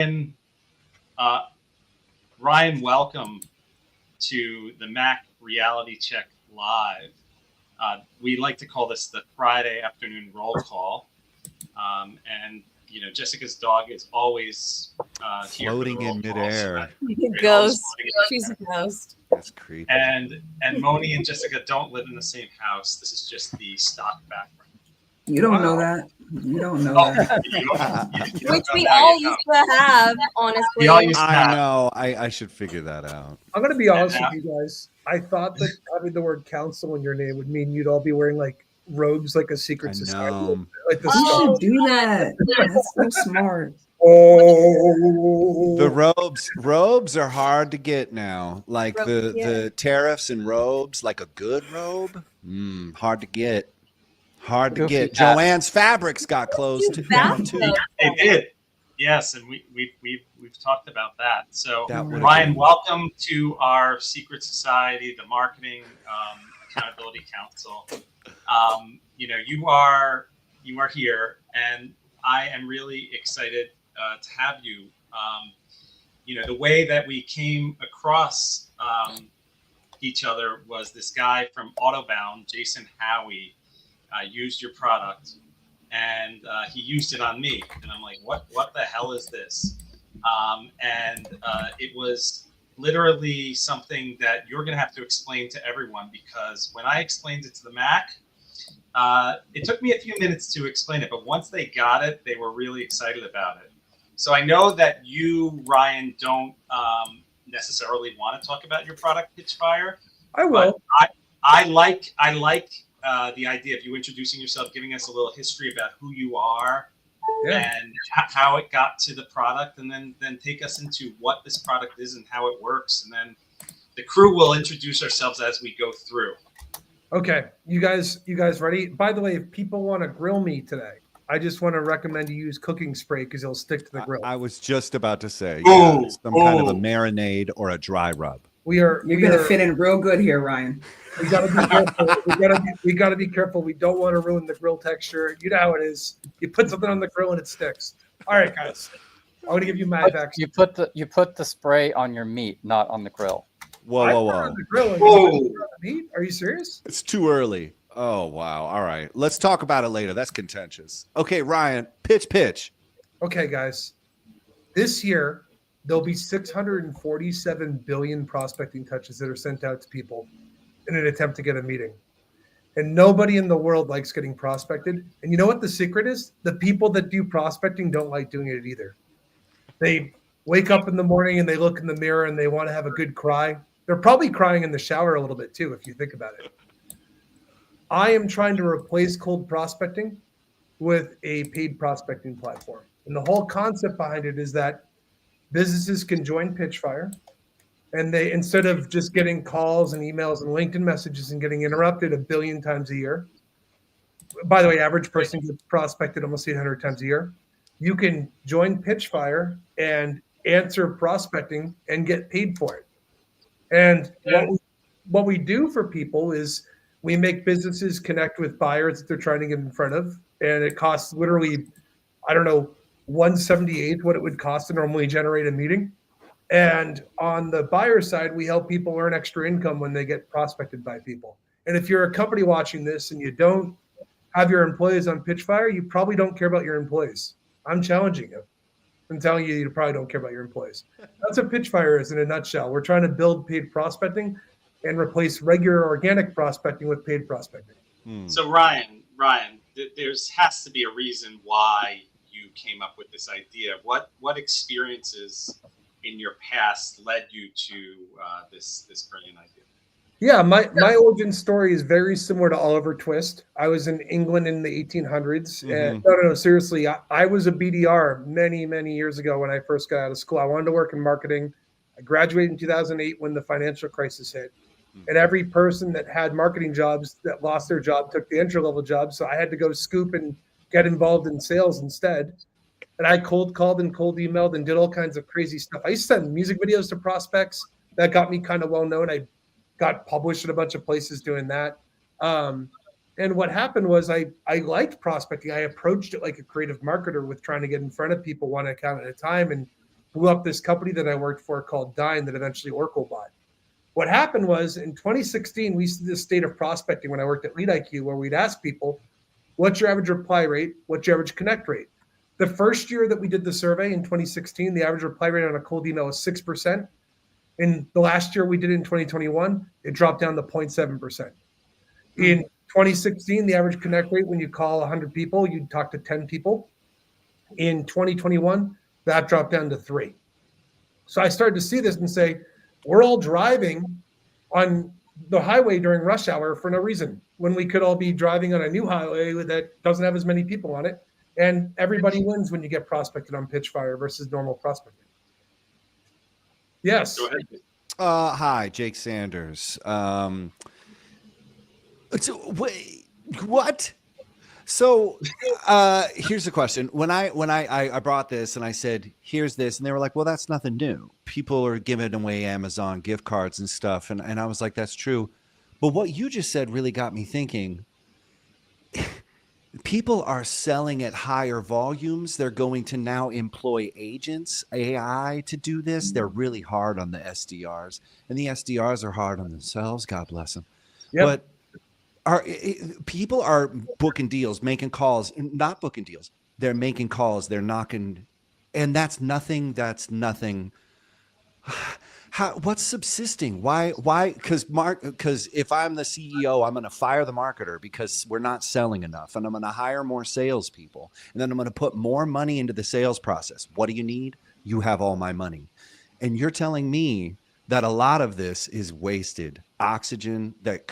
And uh, Ryan, welcome to the Mac Reality Check Live. We like to call this the Friday afternoon roll call. And, Jessica's dog is always here for the Floating roll in call. So midair. Ghost. She's a ghost. That's creepy. and Moni and Jessica don't live in the same house. This is just the stock background. You don't know that. You don't know that. Which we all used to have, honestly. We all used to I have. know. I should figure that out. I'm gonna be honest with you guys. I thought that having the word council in your name would mean you'd all be wearing like robes, like a secret I society, know. like the You Star- should do that. That's so smart. Oh, The robes are hard to get now. Like the tariffs and robes, like a good robe, hard to get. Hard to get. Joanne's Fabrics got closed down too. They did. Yes, and we've talked about that. So, That would've Ryan, been- welcome to our secret society, the Marketing Accountability Council. You are here, and I am really excited to have you. The way that we came across each other was this guy from Autobound, Jason Howie, used your product. And he used it on me, and I'm like, what the hell is this? It was literally something that you're going to have to explain to everyone, because when I explained it to the Mac, it took me a few minutes to explain it, but once they got it, they were really excited about it. So I know that you, Ryan, don't necessarily want to talk about your product, Pitchfire. I will. But I like the idea of you introducing yourself, giving us a little history about who you are and how it got to the product, and then take us into what this product is and how it works, and then the crew will introduce ourselves as we go through. Okay, you guys ready? By the way, if people want to grill me today, I just want to recommend you use cooking spray because it'll stick to the grill. I was just about to say, Oh, some kind of a marinade or a dry rub. You're gonna fit in real good here, Ryan. We gotta be careful. We gotta be careful. We don't want to ruin the grill texture. You know how it is. You put something on the grill and it sticks. All right, guys. I'm gonna give you my back. You put the spray on your meat, not on the grill. Whoa. On the grill and Whoa. you put it on the meat? Are you serious? It's too early. Oh, wow. All right. Let's talk about it later. That's contentious. Okay, Ryan, pitch. Okay, guys. This year, there'll be 647 billion prospecting touches that are sent out to people in an attempt to get a meeting. And nobody in the world likes getting prospected. And you know what the secret is? The people that do prospecting don't like doing it either. They wake up in the morning and they look in the mirror and they want to have a good cry. They're probably crying in the shower a little bit too, if you think about it. I am trying to replace cold prospecting with a paid prospecting platform. And the whole concept behind it is that businesses can join Pitchfire, and they, instead of just getting calls and emails and LinkedIn messages and getting interrupted 1 billion times a year, by the way, average person gets prospected almost 800 times a year, you can join Pitchfire and answer prospecting and get paid for it. And what we do for people is we make businesses connect with buyers that they're trying to get in front of, and it costs literally, I don't know, 1/78 what it would cost to normally generate a meeting. And on the buyer side, we help people earn extra income when they get prospected by people. And if you're a company watching this and you don't have your employees on Pitchfire, you probably don't care about your employees. I'm challenging you. I'm telling you, you probably don't care about your employees. That's what Pitchfire is in a nutshell. We're trying to build paid prospecting and replace regular organic prospecting with paid prospecting. So Ryan, there's has to be a reason why you came up with this idea. What experiences in your past led you to this brilliant idea? Yeah, my origin story is very similar to Oliver Twist. I was in England in the 1800s. And no, seriously, I was a BDR many, many years ago when I first got out of school. I wanted to work in marketing. I graduated in 2008 when the financial crisis hit. And every person that had marketing jobs that lost their job took the entry-level job. So I had to go scoop and get involved in sales instead. And I cold called and cold emailed and did all kinds of crazy stuff. I used to send music videos to prospects. That got me kind of well known. I got published in a bunch of places doing that. And what happened was I liked prospecting. I approached it like a creative marketer with trying to get in front of people one account at a time. And blew up this company that I worked for called Dyn that eventually Oracle bought. What happened was in 2016, we used to do this state of prospecting when I worked at LeadIQ, where we'd ask people, what's your average reply rate? What's your average connect rate? The first year that we did the survey in 2016, the average reply rate on a cold email was 6%. In the last year we did it in 2021, it dropped down to 0.7%. In 2016, the average connect rate, when you call 100 people, you'd talk to 10 people. In 2021, that dropped down to 3. So I started to see this and say, we're all driving on the highway during rush hour for no reason, when we could all be driving on a new highway that doesn't have as many people on it. And everybody wins when you get prospected on Pitchfire versus normal prospecting. Yes. Go ahead. Hi, Jake Sanders. Wait, what? So here's the question. When I brought this and I said, here's this, and they were like, well, that's nothing new. People are giving away Amazon gift cards and stuff. And I was like, that's true. But what you just said really got me thinking. People are selling at higher volumes. They're going to now employ agents, AI, to do this. They're really hard on the SDRs, and the SDRs are hard on themselves. God bless them. Yep. But people are booking deals, making calls, not booking deals. They're making calls. They're knocking, and that's nothing. What's subsisting? Why? Because if I'm the CEO, I'm going to fire the marketer because we're not selling enough, and I'm going to hire more salespeople, and then I'm going to put more money into the sales process. What do you need? You have all my money, and you're telling me that a lot of this is wasted oxygen that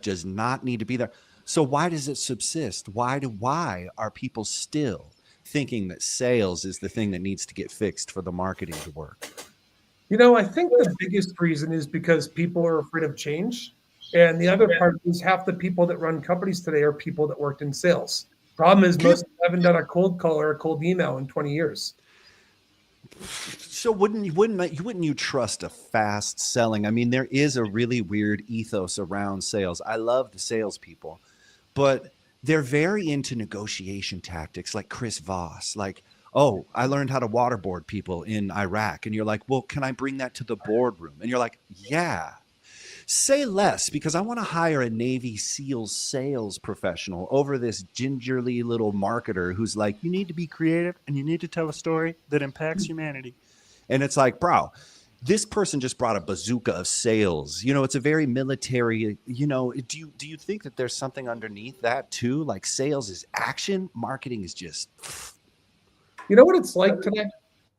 does not need to be there. So why does it subsist? Why are people still thinking that sales is the thing that needs to get fixed for the marketing to work? I think the biggest reason is because people are afraid of change. And the other part is half the people that run companies today are people that worked in sales. Problem is most haven't done a cold call or a cold email in 20 years. So wouldn't you trust a fast selling? I mean, there is a really weird ethos around sales. I love the salespeople, but they're very into negotiation tactics, like Chris Voss, like, oh, I learned how to waterboard people in Iraq. And you're like, well, can I bring that to the boardroom? And you're like, yeah. Say less, because I want to hire a Navy SEAL sales professional over this gingerly little marketer who's like, you need to be creative and you need to tell a story that impacts humanity. And it's like, bro, this person just brought a bazooka of sales. It's a very military, do you think that there's something underneath that too? Like sales is action, marketing is just... You know what it's like today?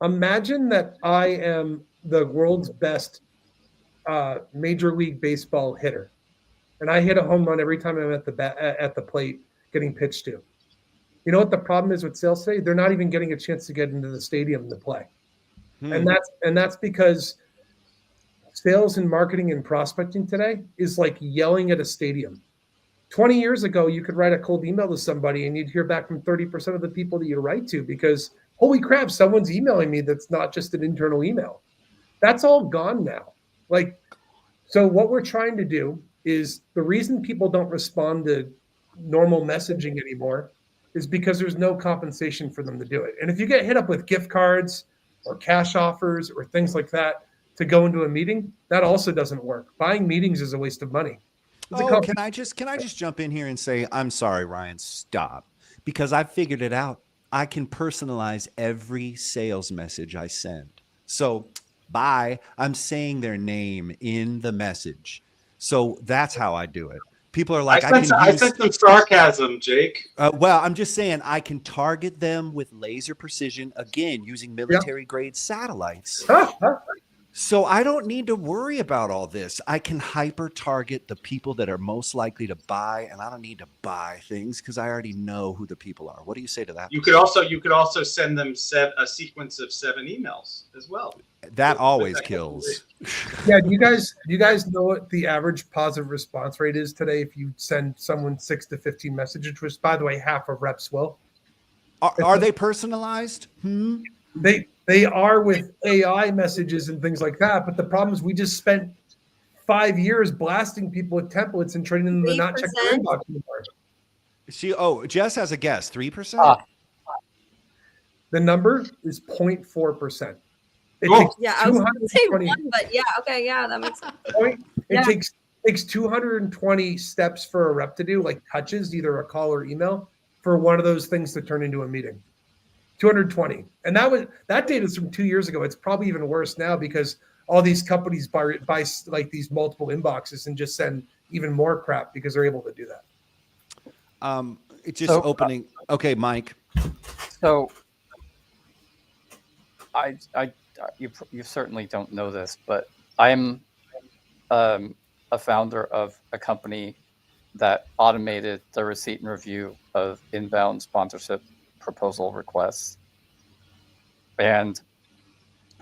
Imagine that I am the world's best Major League Baseball hitter, and I hit a home run every time I'm at the plate getting pitched to. You know what the problem is with sales today? They're not even getting a chance to get into the stadium to play, and that's because sales and marketing and prospecting today is like yelling at a stadium. 20 years ago, you could write a cold email to somebody and you'd hear back from 30% of the people that you write to because, holy crap, someone's emailing me that's not just an internal email. That's all gone now. So what we're trying to do is the reason people don't respond to normal messaging anymore is because there's no compensation for them to do it. And if you get hit up with gift cards or cash offers or things like that to go into a meeting, that also doesn't work. Buying meetings is a waste of money. Can I just jump in here and say, I'm sorry, Ryan, stop. Because I figured it out. I can personalize every sales message I send. So bye, I'm saying their name in the message. So that's how I do it. People are like, I sense some sarcasm, Jake. Well, I'm just saying I can target them with laser precision, again, using military grade satellites. So I don't need to worry about all this. I can hyper target the people that are most likely to buy, and I don't need to buy things because I already know who the people are. What do you say to that? You could also send them a sequence of 7 emails as well. That always kills. Yeah, do you guys know what the average positive response rate is today if you send someone 6 to 15 messages, which by the way, half of reps will? Are they personalized? They are with AI messages and things like that. But the problem is we just spent 5 years blasting people with templates and training them to not check their inbox anymore. Jess has a guess. 3%? The number is 0.4%. It Cool. takes Yeah, I was going to say 220 one, but yeah, okay, yeah, that makes sense. It Yeah. takes 220 steps for a rep to do, like touches, either a call or email, for one of those things to turn into a meeting. 220, and that data is from 2 years ago. It's probably even worse now because all these companies buy like these multiple inboxes and just send even more crap because they're able to do that. It's just opening. Okay, Mike. So, you certainly don't know this, but I'm a founder of a company that automated the receipt and review of inbound sponsorship proposal requests. And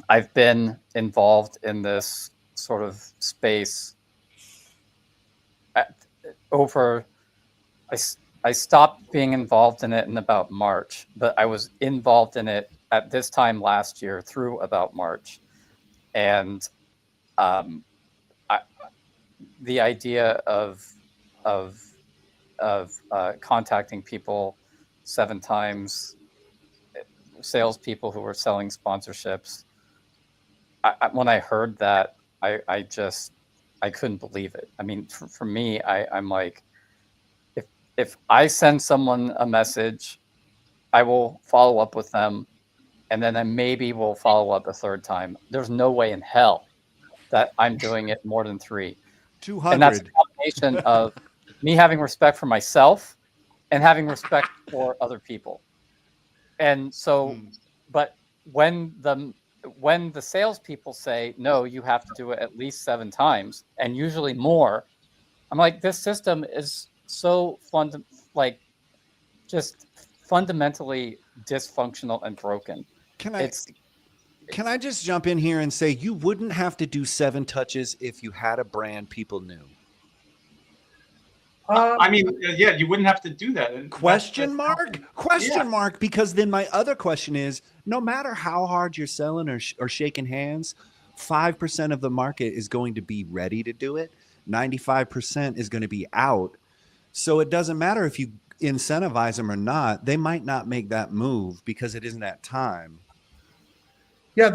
I've been involved in this sort of space I stopped being involved in it in about March, but I was involved in it at this time last year through about March. And the idea of contacting people 7 times, salespeople who were selling sponsorships. When I heard that, I couldn't believe it. I mean, for me, I'm like, if I send someone a message, I will follow up with them, and then I maybe will follow up a 3rd time. There's no way in hell that I'm doing it more than 3. 200. And that's a combination of me having respect for myself and having respect for other people. And so, but when the salespeople say, no, you have to do it at least 7 times and usually more, I'm like, this system is so just fundamentally dysfunctional and broken. Can I just jump in here and say you wouldn't have to do 7 touches if you had a brand people knew? I mean, yeah, you wouldn't have to do that. Question mark, because then my other question is, no matter how hard you're selling or shaking hands, 5% of the market is going to be ready to do it. 95% is going to be out. So it doesn't matter if you incentivize them or not. They might not make that move because it isn't that time. Yeah.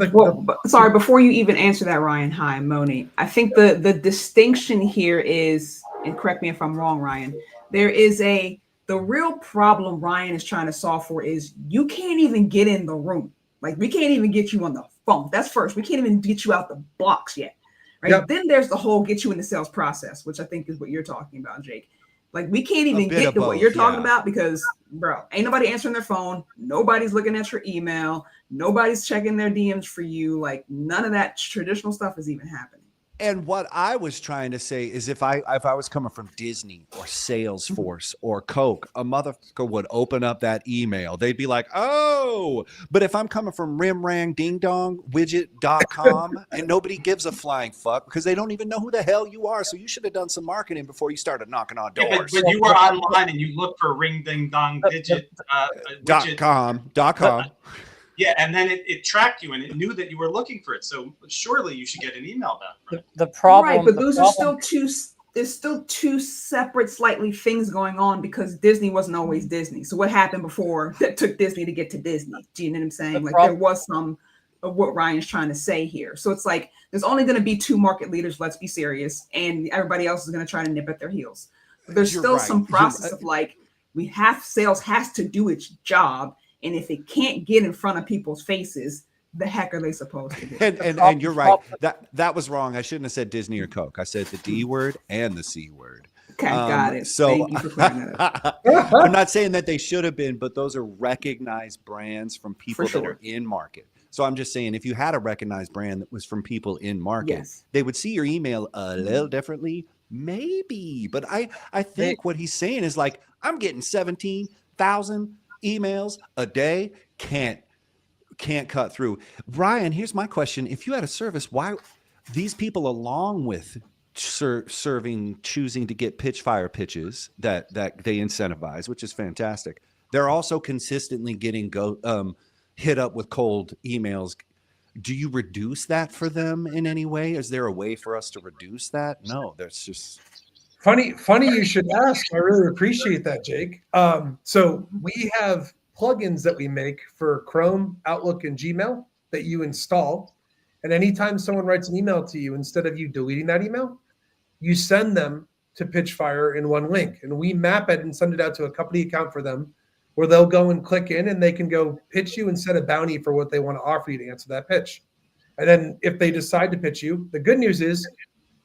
Sorry, before you even answer that, Ryan. Hi, Moni. I think the distinction here is, and correct me if I'm wrong, Ryan, the real problem Ryan is trying to solve for is you can't even get in the room. Like, we can't even get you on the phone. That's first. We can't even get you out the box yet. Right. Yep. Then there's the whole get you in the sales process, which I think is what you're talking about, Jake. Like, we can't even get to what you're talking about because, bro, ain't nobody answering their phone. Nobody's looking at your email. Nobody's checking their DMs for you. Like, none of that traditional stuff is even happening. And what I was trying to say is if I was coming from Disney or Salesforce or Coke, a motherfucker would open up that email. They'd be like, oh, but if I'm coming from rimrangdingdongwidget.com and nobody gives a flying fuck because they don't even know who the hell you are. So you should have done some marketing before you started knocking on doors. Yeah, but you were online and you looked for .com. Yeah, and then it tracked you and it knew that you were looking for it. So surely you should get an email back from it. The problem, right? But those are still two. There's still 2 separate, slightly things going on because Disney wasn't always Disney. So what happened before that took Disney to get to Disney? Do you know what I'm saying? Like, there was some of what Ryan's trying to say here. So it's like there's only going to be 2 market leaders. Let's be serious, and everybody else is going to try to nip at their heels. But there's still some process of like sales has to do its job. And if it can't get in front of people's faces, the heck are they supposed to do? And you're right. That was wrong. I shouldn't have said Disney or Coke. I said the D word and the C word. Okay, got it. So thank you for clearing that up. I'm not saying that they should have been, but those are recognized brands from people that are in market. So I'm just saying, if you had a recognized brand that was from people in market, they would see your email a little differently, maybe. But I think what he's saying is like, I'm getting 17,000 emails a day, can't cut through. Ryan, here's my question. If you had a service, why these people, along with choosing to get Pitchfire pitches that they incentivize, which is fantastic, they're also consistently getting hit up with cold emails. Do you reduce that for them in any way? Is there a way for us to reduce that? No, that's just funny you should ask. I really appreciate that, Jake. So we have plugins that we make for Chrome, Outlook, and Gmail that you install. And anytime someone writes an email to you, instead of you deleting that email, you send them to Pitchfire in one link. And we map it and send it out to a company account for them where they'll go and click in and they can go pitch you and set a bounty for what they want to offer you to answer that pitch. And then if they decide to pitch you, the good news is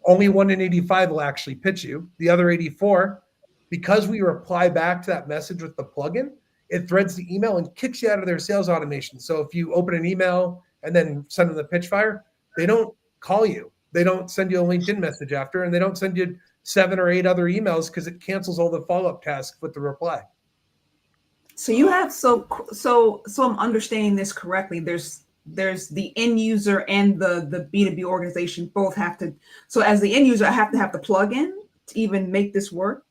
only 1 in 85 will actually pitch you. The other 84, because we reply back to that message with the plugin, it threads the email and kicks you out of their sales automation. So if you open an email and then send them the Pitchfire, they don't call you. They don't send you a LinkedIn message after, and they don't send you 7 or 8 other emails because it cancels all the follow-up tasks with the reply. So you have so I'm understanding this correctly. There's the end user and the B2B organization both have to. So as the end user, I have to have the plugin to even make this work.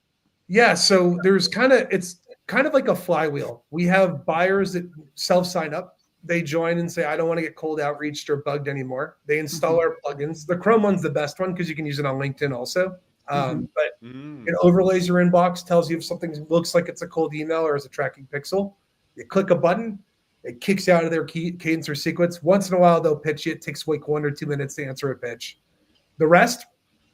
Yeah. So it's kind of like a flywheel. We have buyers that self-sign up. They join and say, I don't want to get cold outreached or bugged anymore. They install our plugins. The Chrome one's the best one because you can use it on LinkedIn also. But it overlays your inbox, tells you if something looks like it's a cold email or is a tracking pixel. You click a button, it kicks you out of their cadence or sequence. Once in a while, they'll pitch you. It takes like 1 or 2 minutes to answer a pitch. The rest,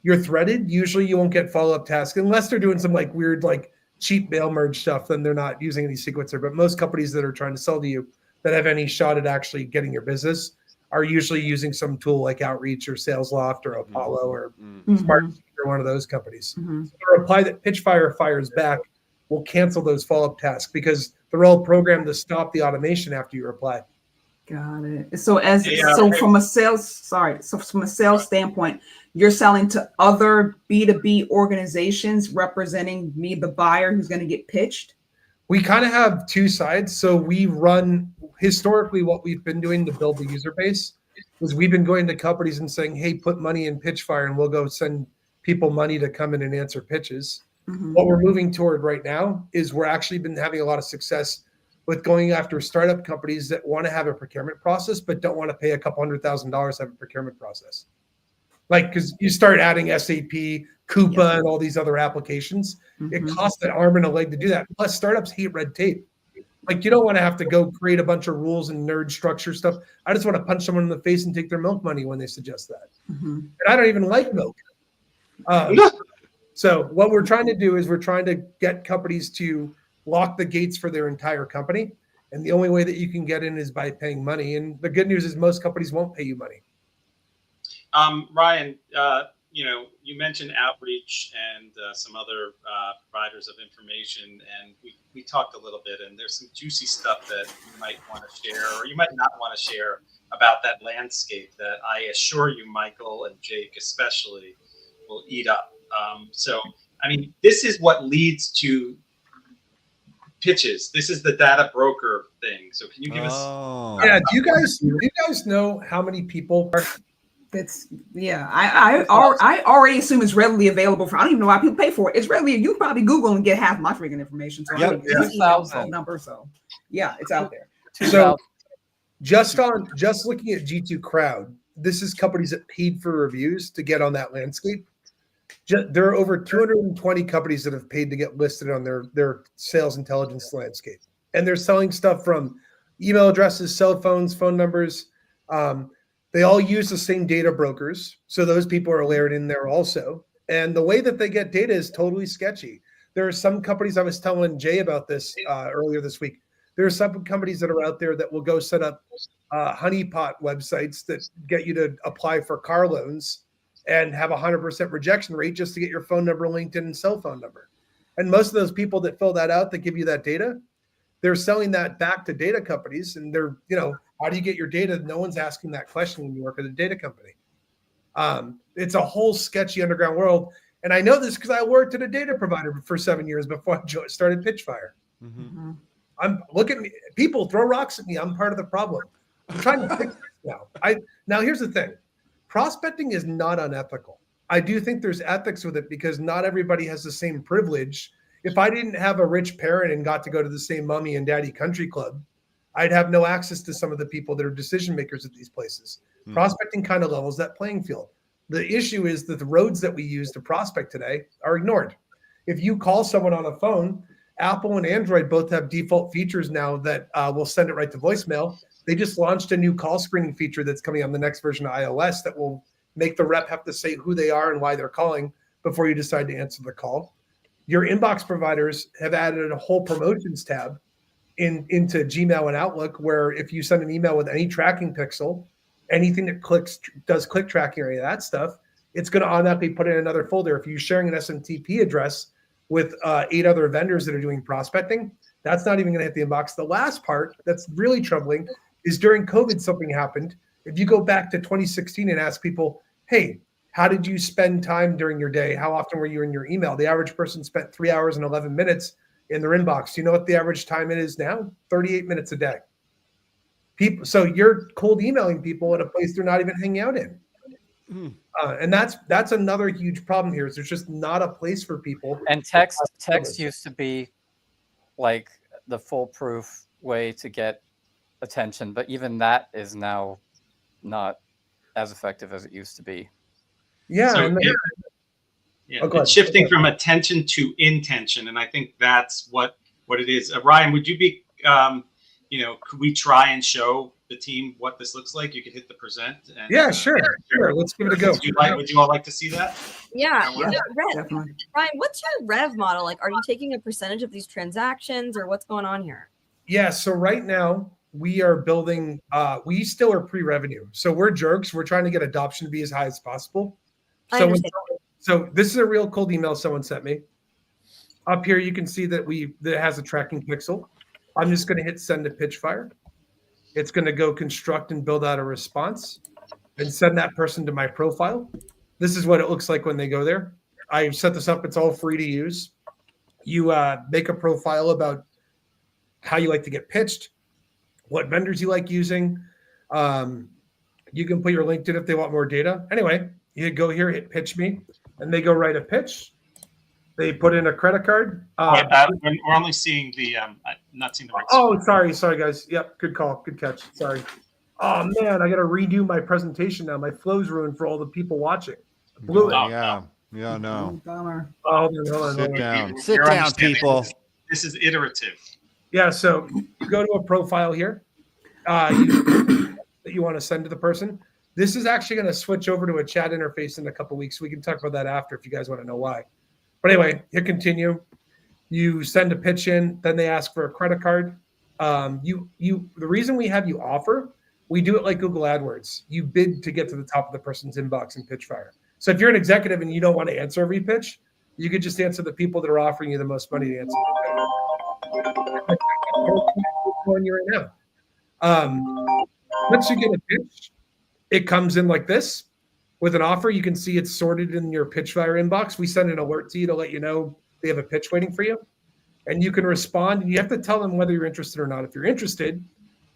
you're threaded. Usually you won't get follow-up tasks unless they're doing some like weird, like cheap mail merge stuff, then they're not using any sequencer. But most companies that are trying to sell to you that have any shot at actually getting your business are usually using some tool like Outreach or SalesLoft or Apollo or Smart or one of those companies. So the reply that Pitchfire fires back will cancel those follow-up tasks because they're all programmed to stop the automation after you reply. Got it. So from a sales standpoint, you're selling to other B2B organizations representing me, the buyer who's going to get pitched? We kind of have 2 sides. So we run historically what we've been doing to build the user base is we've been going to companies and saying, hey, put money in Pitchfire and we'll go send people money to come in and answer pitches. What we're moving toward right now is we're actually been having a lot of success with going after startup companies that want to have a procurement process, but don't want to pay a couple $100,000 to have a procurement process. Like, because you start adding SAP, Coupa, and all these other applications, it costs an arm and a leg to do that. Plus, startups hate red tape. Like, you don't want to have to go create a bunch of rules and nerd structure stuff. I just want to punch someone in the face and take their milk money when they suggest that. And I don't even like milk. So what we're trying to do is we're trying to get companies to lock the gates for their entire company. And the only way that you can get in is by paying money. And the good news is most companies won't pay you money. Ryan, you mentioned Outreach and some other providers of information, and we talked a little bit, and there's some juicy stuff that you might want to share, or you might not want to share about that landscape that I assure you, Michael and Jake especially, will eat up. This is what leads to pitches. This is the data broker thing. So can you give us? Yeah. Do you guys know how many people are? I already assume it's readily available for. I don't even know why people pay for it. It's readily. You can probably Google and get half my freaking information. So number. So yeah, it's out there. So just looking at G2 Crowd, this is companies that paid for reviews to get on that landscape. There are over 220 companies that have paid to get listed on their sales intelligence landscape, and they're selling stuff from email addresses, cell phones, phone numbers. They all use the same data brokers. So those people are layered in there also. And the way that they get data is totally sketchy. There are some companies, I was telling Jay about this earlier this week. There are some companies that are out there that will go set up honeypot websites that get you to apply for car loans and have a 100% rejection rate just to get your phone number, LinkedIn, and cell phone number. And most of those people that fill that out, that give you that data, they're selling that back to data companies. And they're, how do you get your data? No one's asking that question when you work at a data company. It's a whole sketchy underground world. And I know this because I worked at a data provider for 7 years before I started Pitchfire. I'm looking, people throw rocks at me. I'm part of the problem. I'm trying to fix this now. Now here's the thing. Prospecting is not unethical. I do think there's ethics with it because not everybody has the same privilege. If I didn't have a rich parent and got to go to the same mommy and daddy country club, I'd have no access to some of the people that are decision makers at these places. Prospecting kind of levels that playing field. The issue is that the roads that we use to prospect today are ignored. If you call someone on a phone Apple and Android both have default features now that will send it right to voicemail. They just launched a new call screening feature that's coming on the next version of iOS that will make the rep have to say who they are and why they're calling before you decide to answer the call. Your inbox providers have added a whole promotions tab into Gmail and Outlook, where if you send an email with any tracking pixel, anything that does click tracking or any of that stuff, it's going to automatically put it in another folder. If you're sharing an SMTP address with 8 other vendors that are doing prospecting, that's not even going to hit the inbox. The last part that's really troubling is during COVID, something happened. If you go back to 2016 and ask people, hey, how did you spend time during your day? How often were you in your email? The average person spent 3 hours and 11 minutes in their inbox. Do you know what the average time it is now? 38 minutes a day. So you're cold emailing people at a place they're not even hanging out in. And that's another huge problem here. Is there's just not a place for people. And text used to be like the foolproof way to get attention, but even that is now not as effective as it used to be. Yeah. So it's shifting from attention to intention, and I think that's what it is. Ryan, would you be, could we try and show the team what this looks like? You could hit the present. And, yeah, sure. Let's give it a go. Would you all like to see that? Yeah. Definitely. Ryan, what's your rev model? Like, are you taking a percentage of these transactions, or what's going on here? Yeah. So right now we are building. We still are pre-revenue, so we're jerks. We're trying to get adoption to be as high as possible. So this is a real cold email someone sent me. Up here, you can see that has a tracking pixel. I'm just going to hit send to Pitchfire. It's going to go construct and build out a response and send that person to my profile. This is what it looks like when they go there. I set this up. It's all free to use. You make a profile about how you like to get pitched, what vendors you like using. You can put your LinkedIn if they want more data. Anyway, you go here, hit pitch me, and they go write a pitch. They put in a credit card. We're only seeing the, not seeing the right. Oh, sorry, guys. Yep, good call, good catch. Sorry. Oh man, I got to redo my presentation now. My flow's ruined for all the people watching. Blew it. No. Bummer. Oh, hold on. Sit down. You're Sit down, understanding people. This is iterative. Yeah, so you go to a profile here that you want to send to the person. This is actually going to switch over to a chat interface in a couple of weeks. We can talk about that after if you guys want to know why. But anyway, hit continue. You send a pitch in, then they ask for a credit card. The reason we have you offer, we do it like Google AdWords. You bid to get to the top of the person's inbox in Pitchfire. So if you're an executive and you don't want to answer every pitch, you could just answer the people that are offering you the most money to answer. One you're in now. Once you get a pitch, it comes in like this with an offer. You can see it's sorted in your Pitchfire inbox. We send an alert to you to let you know they have a pitch waiting for you. And you can respond, and you have to tell them whether you're interested or not. If you're interested,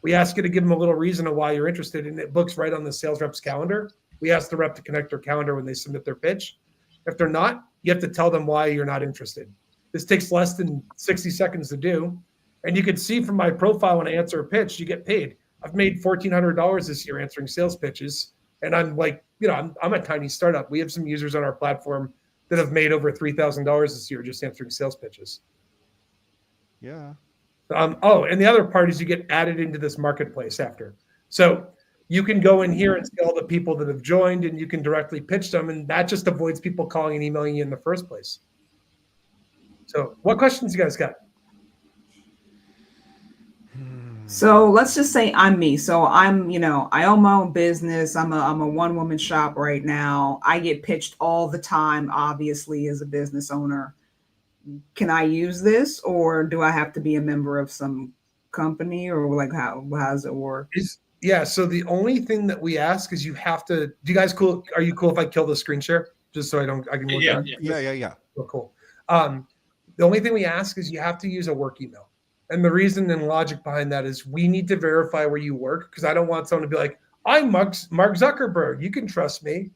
we ask you to give them a little reason of why you're interested, and it books right on the sales rep's calendar. We ask the rep to connect their calendar when they submit their pitch. If they're not, you have to tell them why you're not interested. This takes less than 60 seconds to do. And you can see from my profile when I answer a pitch, you get paid. I've made $1,400 this year answering sales pitches. And I'm like, I'm a tiny startup. We have some users on our platform that have made over $3,000 this year just answering sales pitches. Yeah. And the other part is you get added into this marketplace after. So you can go in here and see all the people that have joined, and you can directly pitch them. And that just avoids people calling and emailing you in the first place. So what questions you guys got? So let's just say I'm me. So I'm, I own my own business. I'm a one-woman shop right now. I get pitched all the time, obviously, as a business owner. Can I use this, or do I have to be a member of some company, or like how does it work? Yeah. So the only thing that we ask is you have to. Do you guys cool? Are you cool if I kill the screen share just so I can? Work Yeah. Oh, cool. The only thing we ask is you have to use a work email. And the reason and logic behind that is we need to verify where you work, because I don't want someone to be like, I'm Mark Zuckerberg. You can trust me.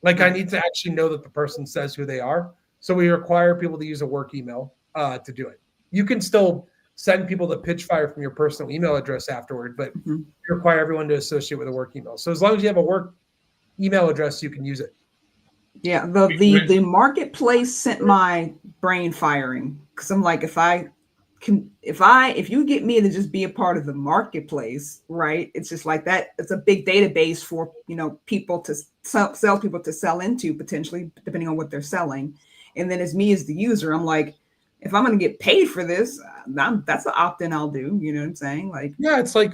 Like, I need to actually know that the person says who they are. So we require people to use a work email to do it. You can still send people to Pitchfire from your personal email address afterward, but you require everyone to associate with a work email. So as long as you have a work email address, you can use it. Yeah, the marketplace sent my brain firing, because I'm like, if I if you get me to just be a part of the marketplace, right? It's just like that. It's a big database for people to sell people to sell into, potentially, depending on what they're selling. And then as me as the user, I'm like, if I'm going to get paid for this, that's an opt-in I'll do. You know what I'm saying? Like, yeah, it's like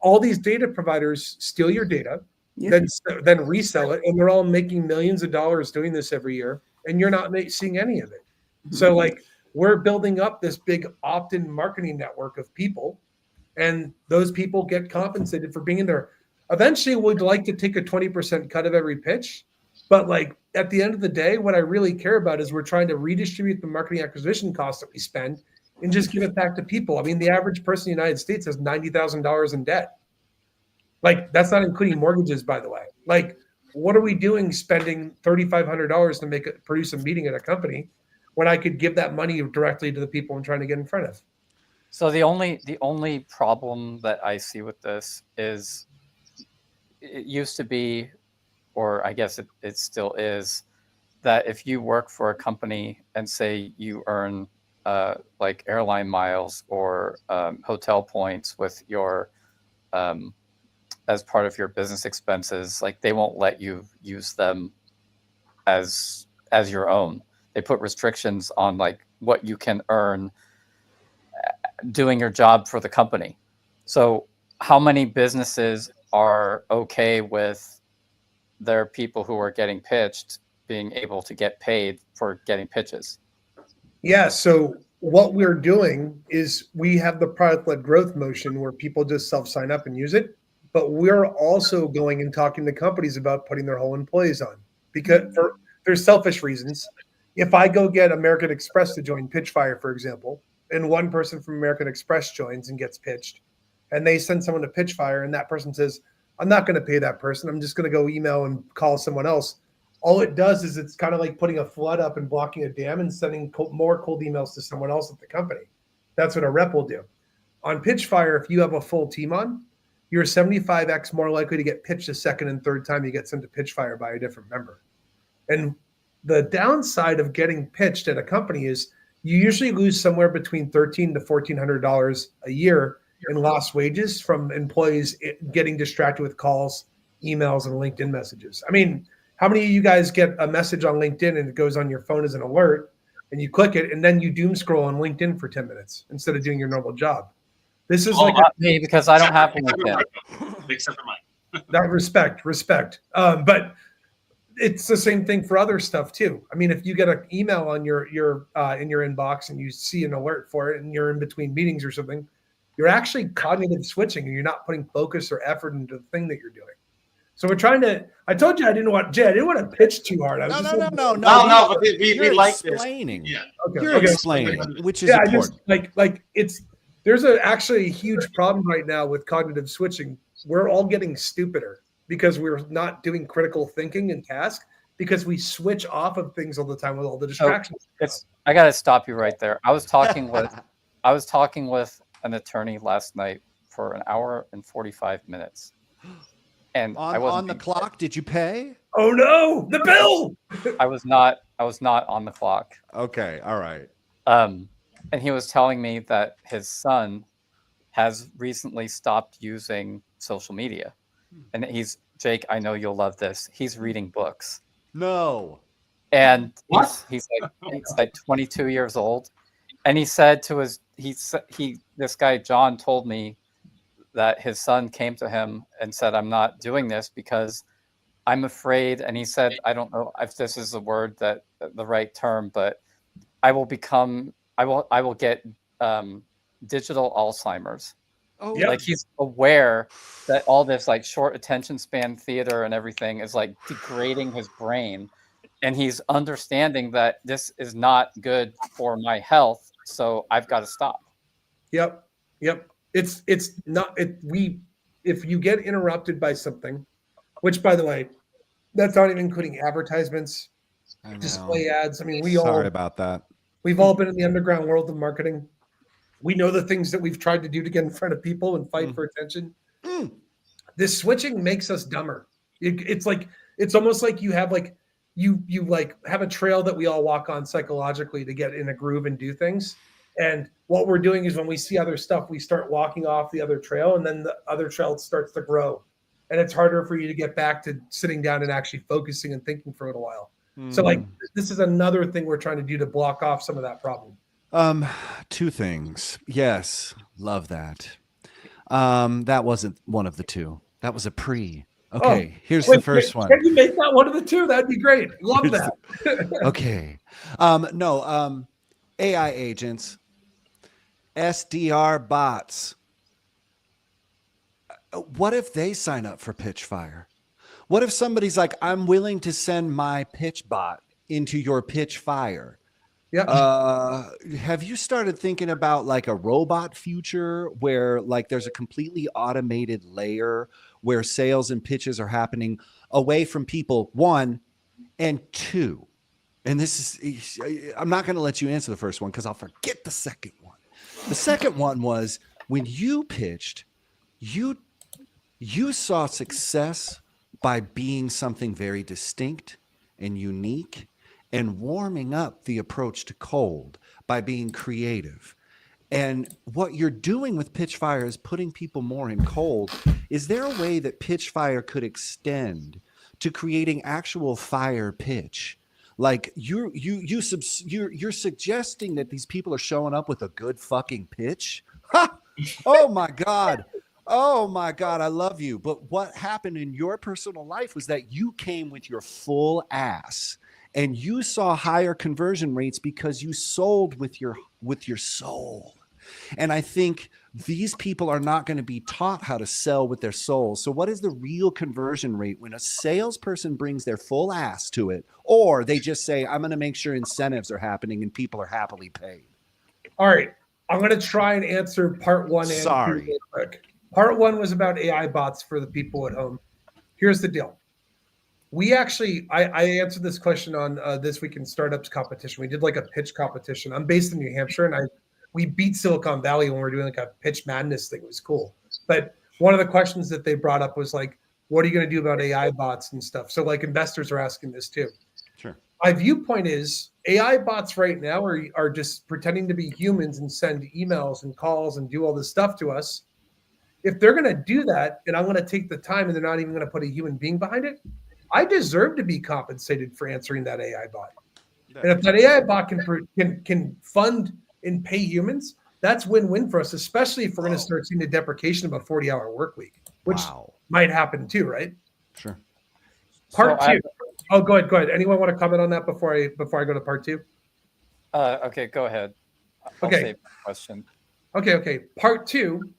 all these data providers steal your data, yeah. then resell it, and they're all making millions of dollars doing this every year, and you're not seeing any of it. So like, we're building up this big opt-in marketing network of people, and those people get compensated for being in there. Eventually, we'd like to take a 20% cut of every pitch, but like at the end of the day, what I really care about is we're trying to redistribute the marketing acquisition costs that we spend and just give it back to people. I mean, the average person in the United States has $90,000 in debt. Like, that's not including mortgages, by the way. Like, what are we doing spending $3,500 to produce a meeting at a company when I could give that money directly to the people I'm trying to get in front of? So the only problem that I see with this is it used to be, or I guess it still is, that if you work for a company and say you earn like airline miles or hotel points with your as part of your business expenses, like they won't let you use them as your own. They put restrictions on like what you can earn doing your job for the company. So how many businesses are okay with their people who are getting pitched being able to get paid for getting pitches? Yeah, so what we're doing is we have the product-led growth motion where people just self-sign up and use it, but we're also going and talking to companies about putting their whole employees on, because there's selfish reasons. If I go get American Express to join Pitchfire, for example, and one person from American Express joins and gets pitched, and they send someone to Pitchfire, and that person says, I'm not going to pay that person. I'm just going to go email and call someone else. All it does is it's kind of like putting a flood up and blocking a dam and sending more cold emails to someone else at the company. That's what a rep will do. On Pitchfire, if you have a full team on, you're 75x more likely to get pitched a second and third time you get sent to Pitchfire by a different member. And the downside of getting pitched at a company is you usually lose somewhere between $1,300 to $1,400 a year in lost wages from employees getting distracted with calls, emails, and LinkedIn messages. I mean, how many of you guys get a message on LinkedIn and it goes on your phone as an alert and you click it and then you doom scroll on LinkedIn for 10 minutes instead of doing your normal job? This is like me, because I don't have LinkedIn. Except for mine. that respect. But it's the same thing for other stuff too. I mean, if you get an email on your in your inbox and you see an alert for it and you're in between meetings or something, you're actually cognitive switching and you're not putting focus or effort into the thing that you're doing. So we're trying to. I told you I didn't want to pitch too hard. No, but we like explaining. this. Yeah. Okay, You're explaining, which is I important. just like there's actually a huge problem right now with cognitive switching. We're all getting stupider because we're not doing critical thinking and task because we switch off of things all the time with all the distractions. I got to stop you right there. I was talking with an attorney last night for an hour and 45 minutes. And on the clock, did you pay? Oh no, the bill. I was not on the clock. Okay, all right. And he was telling me that his son has recently stopped using social media. And Jake, I know you'll love this. He's reading books. No. And he's like 22 years old. And he said to this guy, John, told me that his son came to him and said, I'm not doing this because I'm afraid. And he said, I don't know if this is the word the right term, but I will get digital Alzheimer's. Oh, Yep. Like he's aware that all this like short attention span theater and everything is like degrading his brain. And he's understanding that this is not good for my health. So I've got to stop. Yep. It's not if you get interrupted by something, which by the way, that's not even including advertisements, display ads. I mean, sorry about that. We've all been in the underground world of marketing. We know the things that we've tried to do to get in front of people and fight for attention. This switching makes us dumber. It's almost like you have you have a trail that we all walk on psychologically to get in a groove and do things. And what we're doing is when we see other stuff, we start walking off the other trail, and then the other trail starts to grow. And it's harder for you to get back to sitting down and actually focusing and thinking for a little while. So like this is another thing we're trying to do to block off some of that problem. Two things. Yes, love that. That wasn't one of the two. That was a pre. Okay, here's the first one. Can you make that one of the two? That'd be great. Love that. Okay. AI agents, SDR bots. What if they sign up for Pitchfire? What if somebody's like, I'm willing to send my pitch bot into your Pitchfire? Yeah. Have you started thinking about like a robot future where like there's a completely automated layer where sales and pitches are happening away from people, one, and two? And this is, I'm not going to let you answer the first one because I'll forget the second one. The second one was when you pitched, you saw success by being something very distinct and unique and warming up the approach to cold by being creative. And what you're doing with Pitchfire is putting people more in cold. Is there a way that Pitchfire could extend to creating actual fire pitch? Like you're suggesting that these people are showing up with a good fucking pitch? Ha! Oh my God. Oh my God, I love you. But what happened in your personal life was that you came with your full ass and you saw higher conversion rates because you sold with your soul. And I think these people are not going to be taught how to sell with their soul. So what is the real conversion rate when a salesperson brings their full ass to it, or they just say, I'm going to make sure incentives are happening and people are happily paid? All right. I'm going to try and answer part one. Sorry. Real quick. Part one was about AI bots for the people at home. Here's the deal. We actually, I answered this question on This Week in Startups competition. We did like a pitch competition. I'm based in New Hampshire, and we beat Silicon Valley when we were doing like a pitch madness thing. It was cool. But one of the questions that they brought up was like, what are you going to do about AI bots and stuff? So like investors are asking this too. Sure. My viewpoint is AI bots right now are just pretending to be humans and send emails and calls and do all this stuff to us. If they're going to do that, and I'm going to take the time and they're not even going to put a human being behind it, I deserve to be compensated for answering that AI bot. And if that AI bot can fund and pay humans, that's win-win for us, especially if we're going to start seeing the deprecation of a 40-hour work week, which might happen too, right? Sure. Part two. Go ahead. Anyone want to comment on that before I go to part two? Okay, go ahead. I'll save the question. Okay. Part two,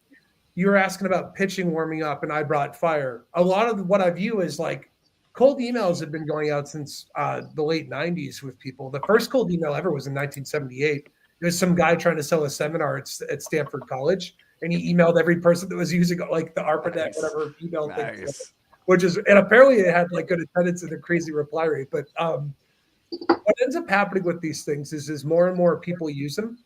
you were asking about pitching warming up, and I brought fire. A lot of what I view is like cold emails have been going out since the late 90s with people. The first cold email ever was in 1978. It was some guy trying to sell a seminar at Stanford College, and he emailed every person that was using like the ARPANET, whatever email thing, and apparently it had like good attendance and a crazy reply rate. But what ends up happening with these things is more and more people use them.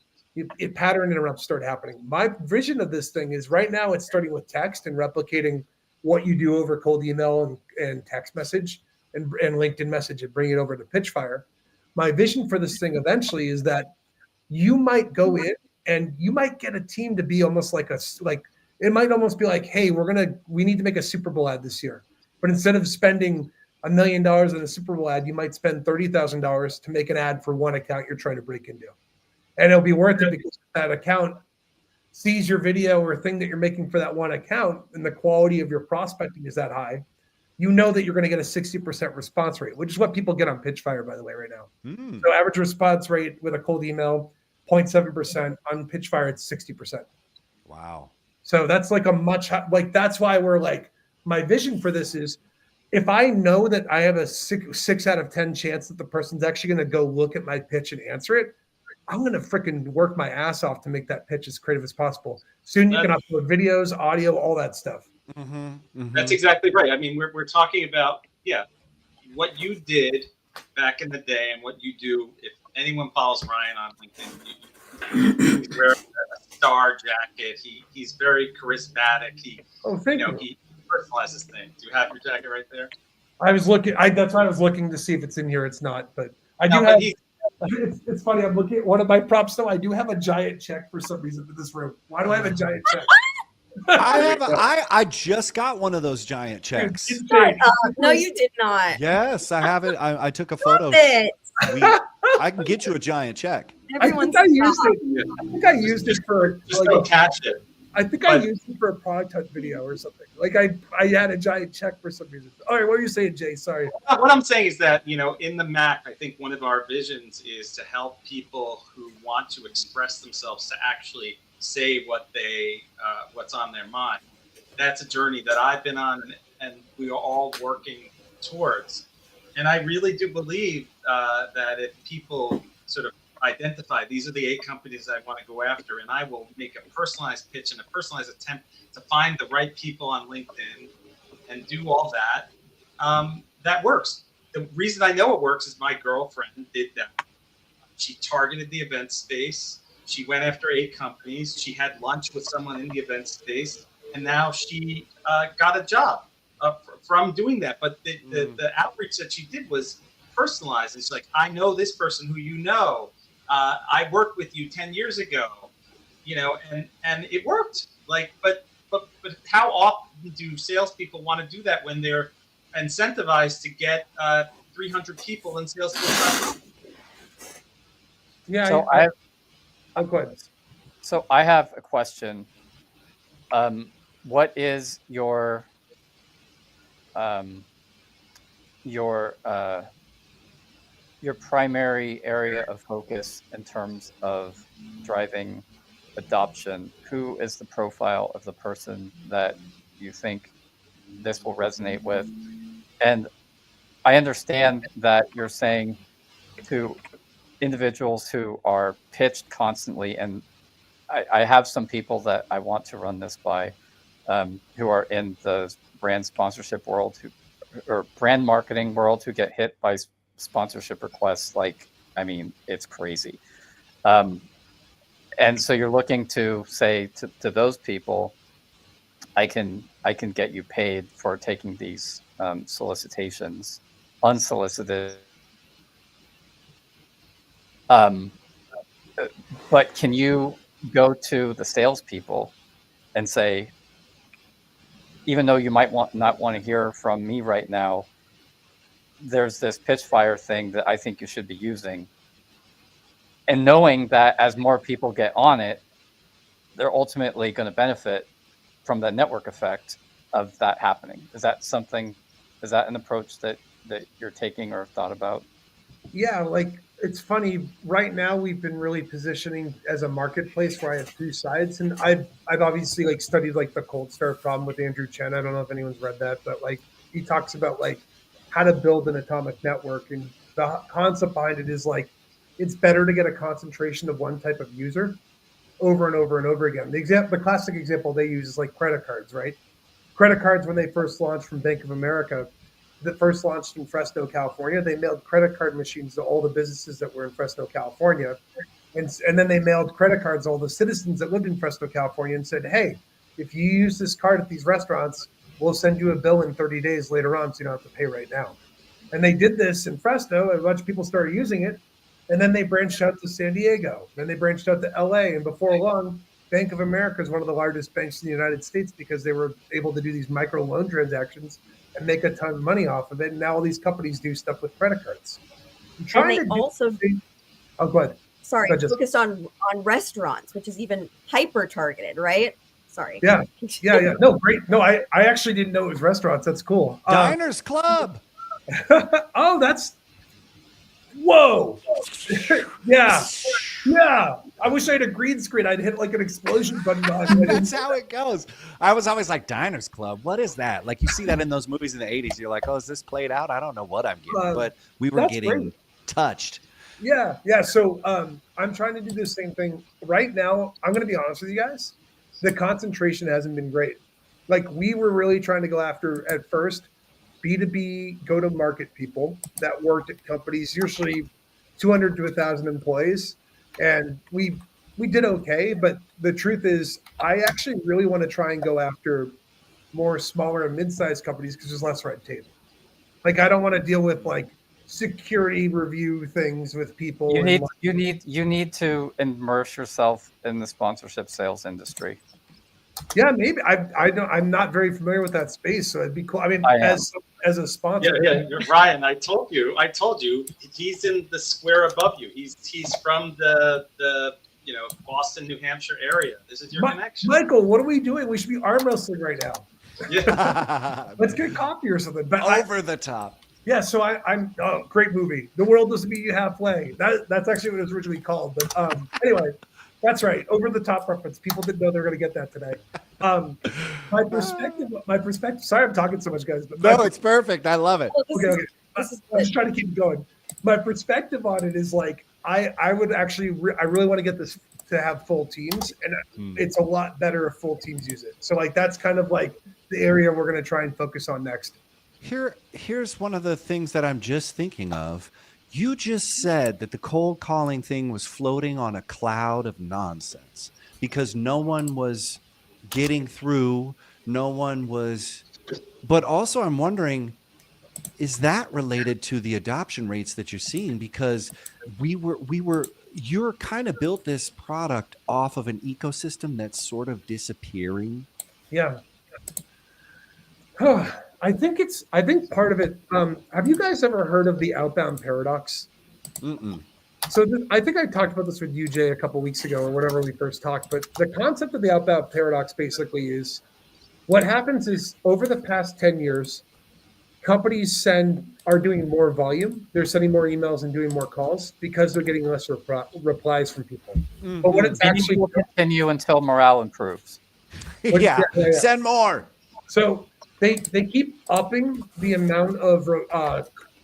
Pattern interrupts start happening. My vision of this thing is right now it's starting with text and replicating what you do over cold email and text message and LinkedIn message and bring it over to Pitchfire. My vision for this thing eventually is that you might go in and you might get a team to be almost like it might almost be like, hey, we need to make a Super Bowl ad this year. But instead of spending $1 million on a Super Bowl ad, you might spend $30,000 to make an ad for one account you're trying to break into. And it'll be worth it because that account sees your video or thing that you're making for that one account and the quality of your prospecting is that high. You know that you're going to get a 60% response rate, which is what people get on Pitchfire, by the way, right now. So average response rate with a cold email, 0.7%. On Pitchfire, it's 60%. Wow. So that's like that's why we're like, my vision for this is if I know that I have a 6 out of 10 chance that the person's actually going to go look at my pitch and answer it, I'm going to freaking work my ass off to make that pitch as creative as possible. Soon you can upload videos, audio, all that stuff. That's exactly right. I mean, we're talking about, what you did back in the day and what you do. If anyone follows Ryan on LinkedIn, he wears a star jacket. He's very charismatic. He personalizes things. Do you have your jacket right there? I was looking. That's why I was looking to see if it's in here. It's not, but I do have. It's funny. I'm looking at one of my props. Though I do have a giant check for some reason in this room. Why do I have a giant check? I just got one of those giant checks. Insane. No, you did not. Yes, I have it. I took a photo. Stop it. I can get you a giant check. Everyone's I think I used it for Just go catch it. I think I used it for a product hunt video or something. Like I had a giant check for some reason. All right, what were you saying, Jay? Sorry. What I'm saying is that, in the MAC, I think one of our visions is to help people who want to express themselves to actually say what's on their mind. That's a journey that I've been on, and we are all working towards. And I really do believe that if people sort of identify these are the 8 companies I want to go after, and I will make a personalized pitch and a personalized attempt to find the right people on LinkedIn and do all that, that works. The reason I know it works is my girlfriend did that. She targeted the event space. She went after 8 companies. She had lunch with someone in the event space, and now she got a job from doing that. But the outreach that she did was personalized. It's like, I know this person who you know. I worked with you 10 years ago, and it worked. But how often do salespeople want to do that when they're incentivized to get 300 people in Salesforce? Yeah. So go ahead. So I have a question. What is your primary area of focus in terms of driving adoption? Who is the profile of the person that you think this will resonate with? And I understand that you're saying to individuals who are pitched constantly, and I have some people that I want to run this by, who are in the brand sponsorship world or brand marketing world, who get hit by sponsorship requests. It's crazy. And so you're looking to say to those people, I can get you paid for taking these solicitations unsolicited. But can you go to the salespeople and say, even though you might not want to hear from me right now, there's this Pitchfire thing that I think you should be using. And knowing that as more people get on it, they're ultimately going to benefit from the network effect of that happening. Is that an approach that you're taking or thought about? Yeah, it's funny. Right now, we've been really positioning as a marketplace where I have 2 sides, and I've obviously studied the Cold Start problem with Andrew Chen. I don't know if anyone's read that, but he talks about how to build an atomic network, and the concept behind it is it's better to get a concentration of one type of user over and over and over again. The classic example they use is credit cards, right? Credit cards, when they first launched from Bank of America, that first launched in Fresno, California, they mailed credit card machines to all the businesses that were in Fresno, California. And then they mailed credit cards to all the citizens that lived in Fresno, California, and said, hey, if you use this card at these restaurants, we'll send you a bill in 30 days later on, so you don't have to pay right now. And they did this in Fresno, and a bunch of people started using it. And then they branched out to San Diego. Then they branched out to LA. And before long, Bank of America is one of the largest banks in the United States because they were able to do these micro loan transactions and make a ton of money off of it. And now all these companies do stuff with credit cards. And they also go ahead. Sorry, focused on restaurants, which is even hyper targeted, right? Sorry. Yeah. No, great. No, I actually didn't know it was restaurants. That's cool. Diners Club. Oh, that's whoa. Yeah. I wish I had a green screen. I'd hit an explosion button on it. That's how it goes. I was always like, Diners Club, what is that? You see that in those movies in the 80s. You're like, oh, is this played out? I don't know what I'm getting, but we were getting touched. Yeah. So I'm trying to do the same thing right now. I'm going to be honest with you guys. The concentration hasn't been great. We were really trying to go after, at first, B2B go-to-market people that worked at companies, usually 200 to 1,000 employees. And we did okay. But the truth is, I actually really want to try and go after more smaller and mid-sized companies because there's less red tape. I don't want to deal with security review things with people. You and need like- you need to immerse yourself in the sponsorship sales industry. Yeah, maybe I don't. I'm not very familiar with that space, so it'd be cool. I mean, I am. as a sponsor, Ryan, I told you, he's in the square above you. He's from the Boston, New Hampshire area. This is your connection. Michael, what are we doing? We should be arm wrestling right now. Yeah. Let's get coffee or something. But Over the top. yeah, so I'm great movie. The world doesn't meet you halfway. That's actually what it was originally called. But anyway, that's right. Over the top reference. People didn't know they were going to get that today. My perspective. Sorry, I'm talking so much, guys. But No, it's perfect. I love it. Well, this okay. this is I'm good. just trying to keep going. My perspective on it is like I would actually I really want to get this to have full teams, and it's a lot better if full teams use it. So like that's kind of like the area we're going to try and focus on next. Here's one of the things that I'm just thinking of. You just said that the cold calling thing was floating on a cloud of nonsense because no one was getting through, no one was. But also, I'm wondering, is that related to the adoption rates that you're seeing? Because you're kind of built this product off of an ecosystem that's sort of disappearing. Yeah. I think part of it. Have you guys ever heard of the outbound paradox? Mm-mm. So I think I talked about this with you, Jay, a couple weeks ago or whenever we first talked. But the concept of the outbound paradox basically is what happens is over the past 10 years, companies are doing more volume. They're sending more emails and doing more calls because they're getting less replies from people. Mm-hmm. But what it's And actually you will continue until morale improves. Yeah. Yeah. Send more. So they keep upping the amount of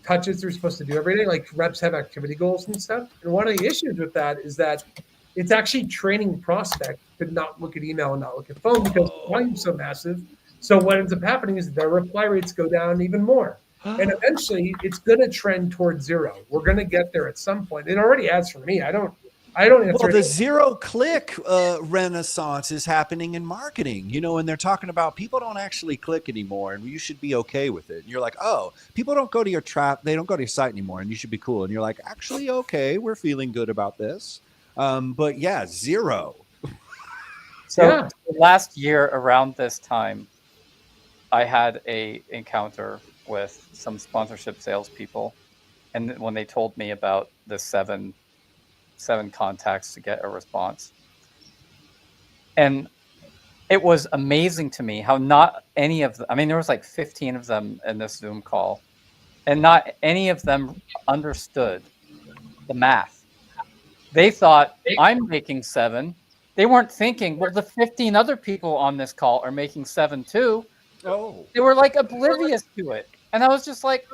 touches they're supposed to do every day. Like reps have activity goals and stuff. And one of the issues with that is that it's actually training prospect to not look at email and not look at phone because the volume's so massive. So what ends up happening is their reply rates go down even more. And eventually it's going to trend towards zero. We're going to get there at some point. It already has for me. I don't answer Well, the it. zero click renaissance is happening in marketing, and they're talking about people don't actually click anymore and you should be okay with it. And you're like, oh, people don't go to your they don't go to your site anymore and you should be cool. And you're like, actually, okay, we're feeling good about this. But yeah, zero. So Yeah. last year around this time, I had a encounter with some sponsorship salespeople, and when they told me about the seven contacts to get a response, and it was amazing to me how not any of them, I mean, there was like 15 of them in this Zoom call, and not any of them understood the math. They thought I'm making 7. They weren't thinking, well, the 15 other people on this call are making 7 too. Oh. They were like oblivious to it. And I was just like,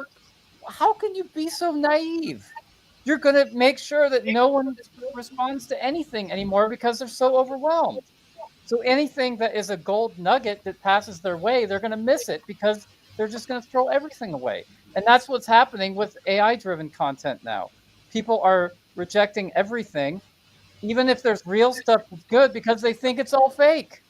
how can you be so naive? You're going to make sure that no one responds to anything anymore because they're so overwhelmed. So anything that is a gold nugget that passes their way, they're going to miss it because they're just going to throw everything away. And that's what's happening with AI-driven content now. People are rejecting everything, even if there's real stuff that's good, because they think it's all fake.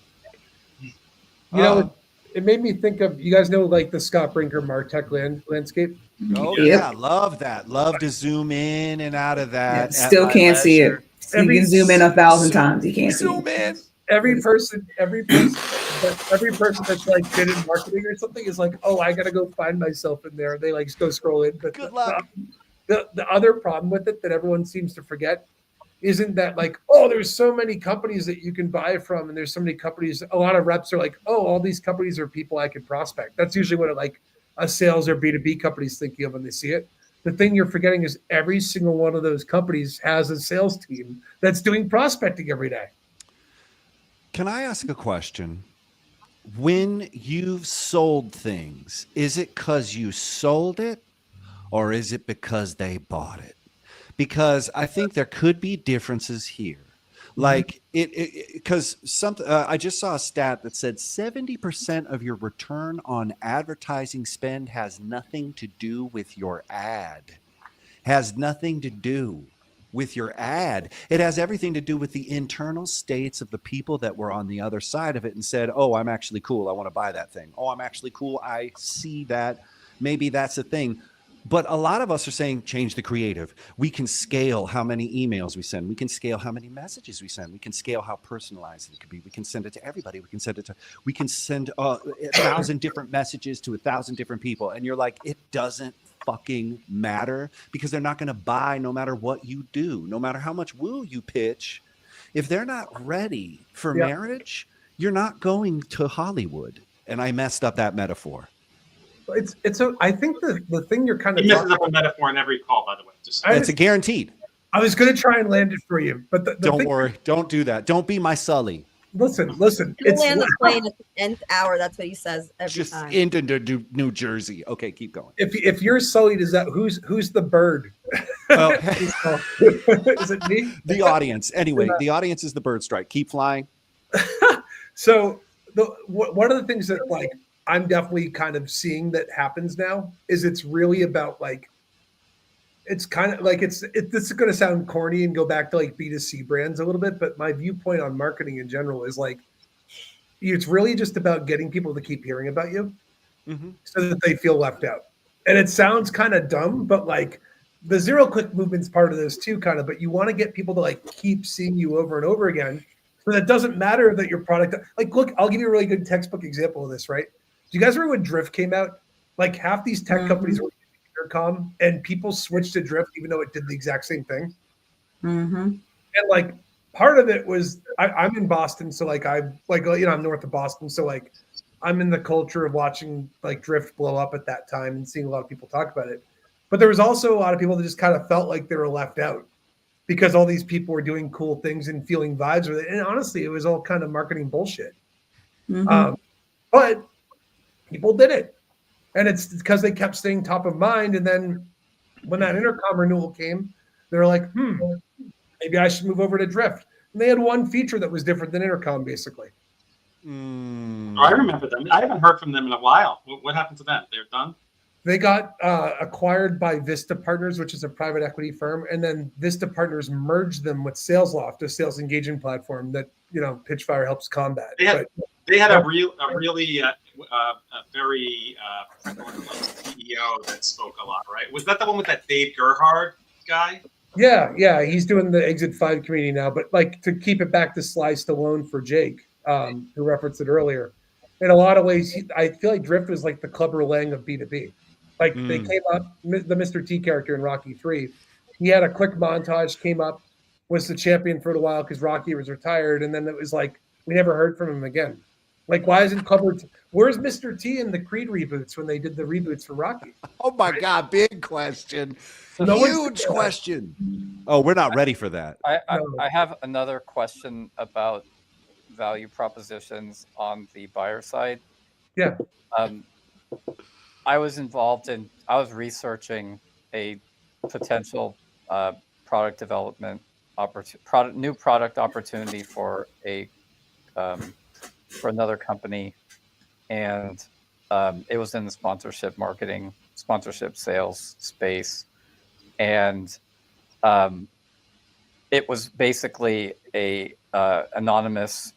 It made me think of, you guys know, like the Scott Brinker MarTech landscape. Oh, Yep. yeah. Love that. Love to zoom in and out of that. at Still my can't see leisure. it. So you can zoom in 1,000 times. You can't see Zoom it. in. Every person that's like good in marketing or something is like, oh, I gotta go find myself in there. They like go scroll in. But Good luck. The other problem with it that everyone seems to forget isn't that like, oh, there's so many companies that you can buy from, and there's so many companies. A lot of reps are like, oh, all these companies are people I could prospect. That's usually what like a sales or B2B company's thinking of when they see it. The thing you're forgetting is every single one of those companies has a sales team that's doing prospecting every day. Can I ask a question? When you've sold things, is it because you sold it or is it because they bought it? Because I think there could be differences here. Like because I just saw a stat that said 70% of your return on advertising spend has nothing to do with your ad. Has nothing to do with your ad. It has everything to do with the internal states of the people that were on the other side of it and said, oh, I'm actually cool. I want to buy that thing. Oh, I'm actually cool. I see that. Maybe that's a thing. But a lot of us are saying change the creative. We can scale how many emails we send. We can scale how many messages we send. We can scale how personalized it could be. We can send it to everybody. We can send 1,000 different messages to 1,000 different people. And you're like, it doesn't fucking matter, because they're not going to buy no matter what you do, no matter how much woo you pitch. If they're not ready for marriage, you're not going to Hollywood. And I messed up that metaphor. I think the thing you're kind of He messes up a metaphor in every call, by the way. It's a guaranteed. I was going to try and land it for you, but don't worry. Don't do that. Don't be my Sully. Listen. He'll land the plane at the nth hour. That's what he says every time. Just into New Jersey. Okay, keep going. If you're sullied, is that who's the bird? Well, is it me? The audience. Anyway, the audience is the bird strike. Keep flying. So one of the things that like I'm definitely kind of seeing that happens now is it's really about like, it's kind of like this is going to sound corny and go back to like B2C brands a little bit, but my viewpoint on marketing in general is like, it's really just about getting people to keep hearing about you so that they feel left out. And it sounds kind of dumb, but like the zero click movement's part of this too, kind of, but you want to get people to like keep seeing you over and over again. So that doesn't matter that your product, like, look, I'll give you a really good textbook example of this, right? Do you guys remember when Drift came out? Like half these tech companies were Intercom, and people switched to Drift even though it did the exact same thing. And like part of it was I'm in Boston, so like I'm north of Boston, so like I'm in the culture of watching like Drift blow up at that time and seeing a lot of people talk about it. But there was also a lot of people that just kind of felt like they were left out because all these people were doing cool things and feeling vibes with it. And honestly, it was all kind of marketing bullshit. But people did it. And it's because they kept staying top of mind. And then when that Intercom renewal came, they were like, maybe I should move over to Drift. And they had one feature that was different than Intercom, basically. I remember them. I haven't heard from them in a while. What happened to them? They're done? They got acquired by Vista Partners, which is a private equity firm. And then Vista Partners merged them with SalesLoft, a sales engagement platform that, Pitchfire helps combat. They had a really very CEO that spoke a lot, right? Was that the one with that Dave Gerhard guy? Yeah, he's doing the Exit 5 community now. But like to keep it back to Sly Stallone for Jake, who referenced it earlier. In a lot of ways, I feel like Drift was like the Clubber Lang of B2B. Like they came up, the Mr. T character in Rocky 3, he had a quick montage, came up, was the champion for a while because Rocky was retired, and then it was like we never heard from him again. Like, why isn't Clubber? Where's Mr. T in the Creed reboots when they did the reboots for Rocky? Oh my God, big question. Huge question. Oh, we're not ready for that. I have another question about value propositions on the buyer side. Yeah. I was researching a potential product development new product opportunity for another company, and it was in the sponsorship sales space, and it was basically a anonymous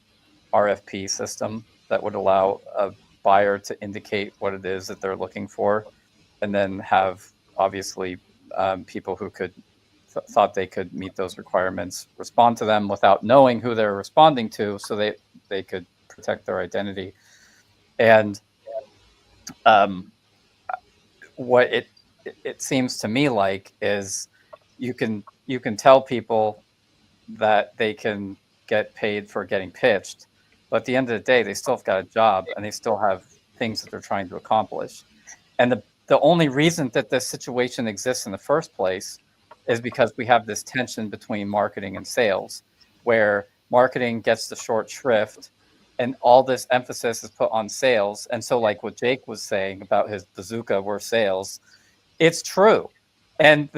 RFP system that would allow a buyer to indicate what it is that they're looking for, and then have obviously people who thought they could meet those requirements respond to them without knowing who they're responding to, so they could protect their identity. And what it seems to me like is you can tell people that they can get paid for getting pitched, but at the end of the day, they still have got a job and they still have things that they're trying to accomplish. And the only reason that this situation exists in the first place is because we have this tension between marketing and sales, where marketing gets the short shrift and all this emphasis is put on sales. And so like what Jake was saying about his bazooka were sales, it's true. And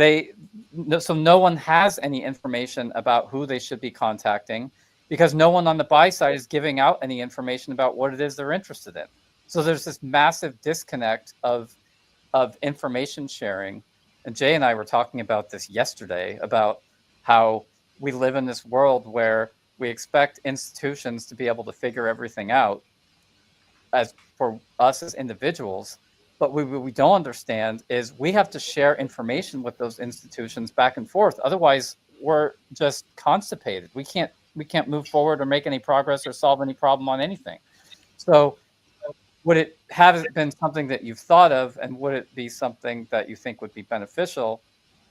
so no one has any information about who they should be contacting, because no one on the buy side is giving out any information about what it is they're interested in. So there's this massive disconnect of information sharing. And Jay and I were talking about this yesterday, about how we live in this world where we expect institutions to be able to figure everything out. As for us as individuals, But what we don't understand is we have to share information with those institutions back and forth. Otherwise, we're just constipated. We can't move forward or make any progress or solve any problem on anything. So would it have been something that you've thought of, and would it be something that you think would be beneficial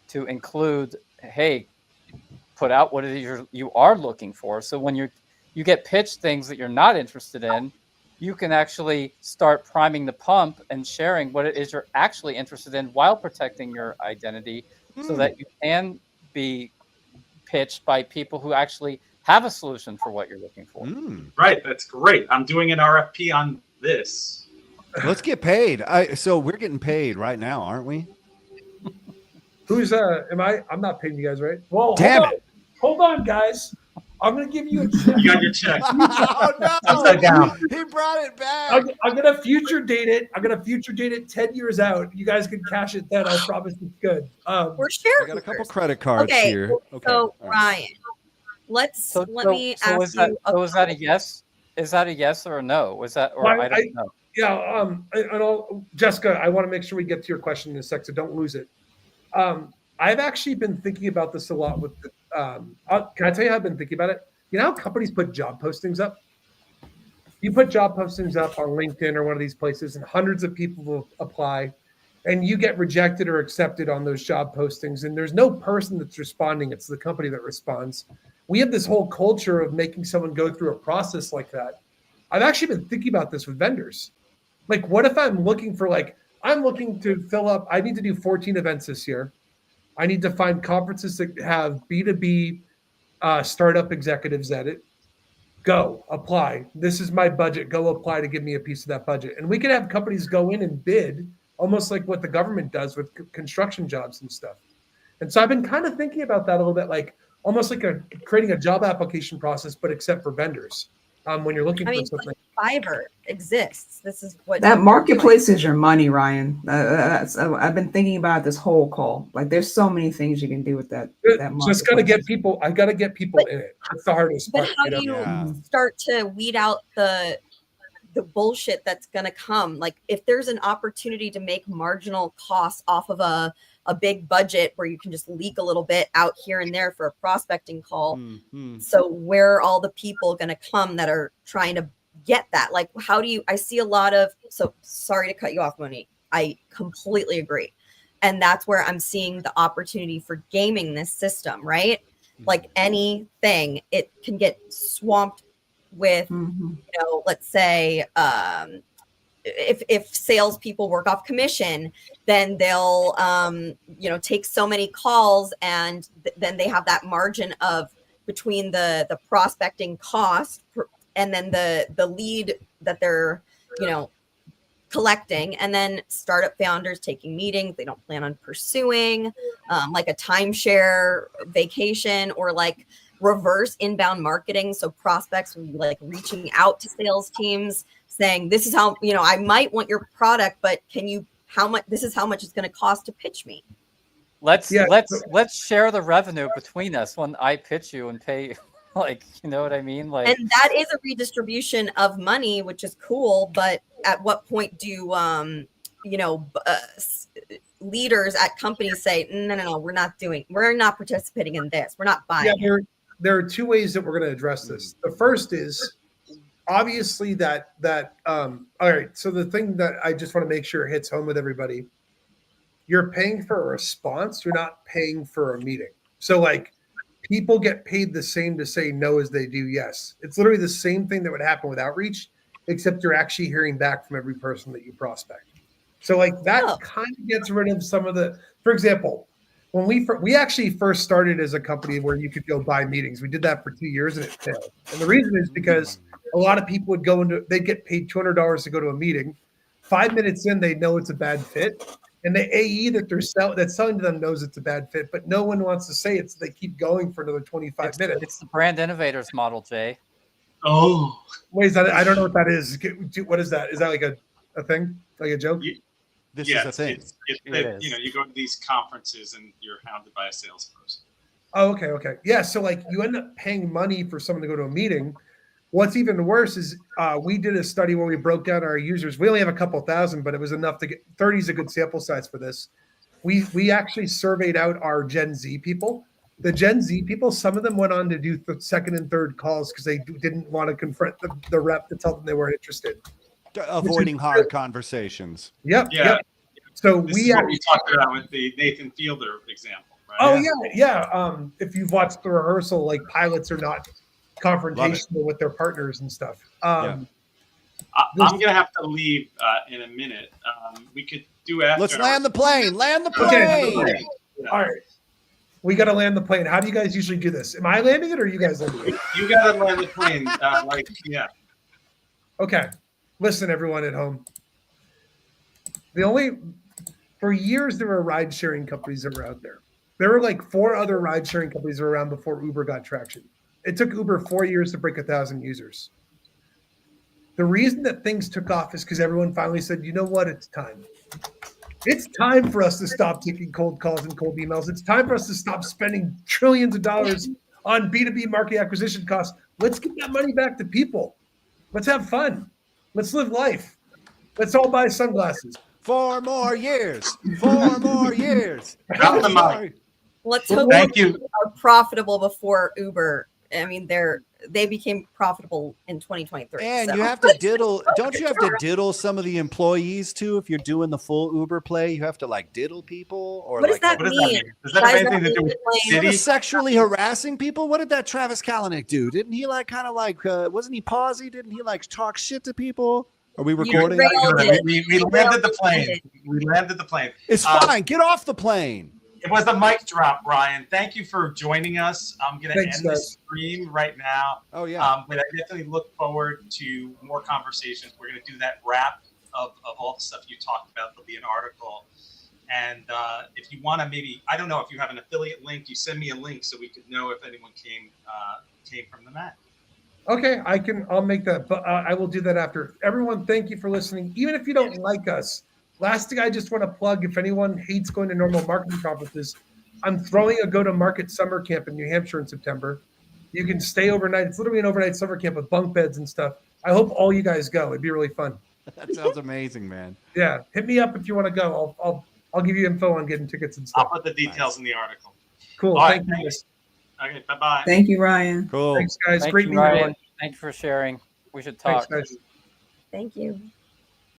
to include, hey, put out what it is you are looking for, so when you get pitched things that you're not interested in, you can actually start priming the pump and sharing what it is you're actually interested in while protecting your identity, so that you can be pitched by people who actually have a solution for what you're looking for. Right, that's great. I'm doing an RFP on this. Let's get paid. So we're getting paid right now, aren't we? Who's I'm not paying you guys, right? Well, Damn it. Hold on, guys. I'm gonna give you a check. You got your check. Oh no! Upside down. He brought it back. I'm gonna future date it. I'm gonna future date it 10 years out. You guys can cash it then. I promise it's good. We're I sharing. got a couple credit cards Okay, here. Okay. So all right. Ryan, let me ask is that, you. so is that a yes? Is that a yes or a no? Was that, or Well, I don't know. Yeah, Jessica, I want to make sure we get to your question in a sec, so don't lose it. I've actually been thinking about this a lot with the, can I tell you how I've been thinking about it? You know how companies put job postings up? You put job postings up on LinkedIn or one of these places, and hundreds of people will apply, and you get rejected or accepted on those job postings, and there's no person that's responding. It's the company that responds. We have this whole culture of making someone go through a process like that. I've actually been thinking about this with vendors. Like, what if I'm looking to fill up, I need to do 14 events this year. I need to find conferences that have B2B startup executives at it. Go apply. This is my budget. Go apply to give me a piece of that budget. And we can have companies go in and bid almost like what the government does with construction jobs and stuff. And so I've been kind of thinking about that a little bit, like almost like creating a job application process, but except for vendors. When you're looking for something. Fiverr exists. This is what That marketplace is your money, Ryan. I've been thinking about this whole call. Like, there's so many things you can do with that. Just got to get people. I got to get people in it. That's the hardest part. But how do you start to weed out the bullshit that's going to come? Like, if there's an opportunity to make marginal costs off of a big budget where you can just leak a little bit out here and there for a prospecting call. So where are all the people going to come that are trying to get that? Like, how do you, I see a lot of, so sorry to cut you off, Monique. I completely agree. And that's where I'm seeing the opportunity for gaming this system, right? Like anything, it can get swamped with, you know, let's say, if salespeople work off commission, then they'll, you know, take so many calls, and then they have that margin of between the prospecting cost and then the lead that they're, you know, collecting, and then startup founders taking meetings they don't plan on pursuing, like a timeshare vacation, or like reverse inbound marketing. So prospects will be like reaching out to sales teams saying, this is how, you know, I might want your product, but this is how much it's going to cost to pitch me. Let's share the revenue between us when I pitch you and pay you. Like, you know what I mean? Like, and that is a redistribution of money, which is cool. But at what point do, you know, leaders at companies say, no, we're not participating in this. We're not buying. Yeah, there are two ways that we're going to address this. The first is obviously that all right. So the thing that I just want to make sure hits home with everybody, you're paying for a response. You're not paying for a meeting. So like, people get paid the same to say no as they do yes. It's literally the same thing that would happen with outreach, except you're actually hearing back from every person that you prospect. So like that kind of gets rid of some of the, for example, when we actually first started as a company where you could go buy meetings. We did that for 2 years and it failed. And the reason is because a lot of people would they'd get paid $200 to go to a meeting. 5 minutes in, they know it's a bad fit. And the AE that's selling to them knows it's a bad fit, but no one wants to say it, so they keep going for another 25 minutes. It's the brand innovators model, Jay. Oh, wait, is that? I don't know what that is. What is that? Is that like a thing, like a joke? This is a thing. You know, you go to these conferences and you're hounded by a salesperson. Oh, okay. Yeah, so like you end up paying money for someone to go to a meeting, What's even worse is we did a study where we broke down our users. We only have a couple thousand, but it was enough to get 30 is a good sample size for this. We actually surveyed out our Gen Z people. The Gen Z people, some of them went on to do second and third calls because they didn't want to confront the rep to tell them they weren't interested. Avoiding hard conversations. Yep. Yeah. Yep. So This we is what we talked about with the Nathan Fielder example, right? Oh yeah. If you've watched the rehearsal, like pilots are not confrontational with their partners and stuff. I'm gonna have to leave in a minute. We could do after. Let's land the plane. Land the plane. Okay. All right. We got to land the plane. How do you guys usually do this? Am I landing it or are you guys landing it? You gotta land the plane. Okay. Listen, everyone at home. For years, there were ride sharing companies that were out there. There were like 4 other ride sharing companies that were around before Uber got traction. It took Uber 4 years to break 1,000 users. The reason that things took off is because everyone finally said, you know what? It's time. It's time for us to stop taking cold calls and cold emails. It's time for us to stop spending trillions of dollars on B2B market acquisition costs. Let's get that money back to people. Let's have fun. Let's live life. Let's all buy sunglasses. 4 more years. 4 more years. Drop the mic. Let's hope Thank they you. are profitable before Uber. I mean, they became profitable in 2023. And so. you have to diddle. Don't you have to diddle some of the employees too? If you're doing the full Uber play, you have to like diddle people or What does like that What does that mean? mean? Does that have Guys, anything to do with that Sort of city? sexually harassing people. What did that Travis Kalanick do? Didn't he like kind of like wasn't he pausy? Didn't he like talk shit to people? Are we recording? railed it. We landed the plane. We landed the plane. It's fine. Get off the plane. It was the mic drop, Ryan. Thank you for joining us. I'm going to Thanks, end the guys. stream right now. Oh yeah. But I definitely look forward to more conversations. We're going to do that wrap of all the stuff you talked about. There'll be an article. And if you want to maybe, I don't know if you have an affiliate link, you send me a link so we could know if anyone came from the mat. Okay, I'll make that, but I will do that after. Everyone, thank you for listening. Even if you don't like us, last thing I just want to plug, if anyone hates going to normal marketing conferences, I'm throwing a go-to-market summer camp in New Hampshire in September. You can stay overnight. It's literally an overnight summer camp with bunk beds and stuff. I hope all you guys go. It'd be really fun. That sounds amazing, man. Yeah, hit me up if you want to go. I'll give you info on getting tickets and I'll stuff. put the details in the article. Cool. All right, Thank you. thanks. Okay, bye-bye. Thank you, Ryan. Cool. Thanks, guys. Thank Great you, meeting Ryan. everyone. Thank you for sharing. We should Thanks, talk. guys. Thank you.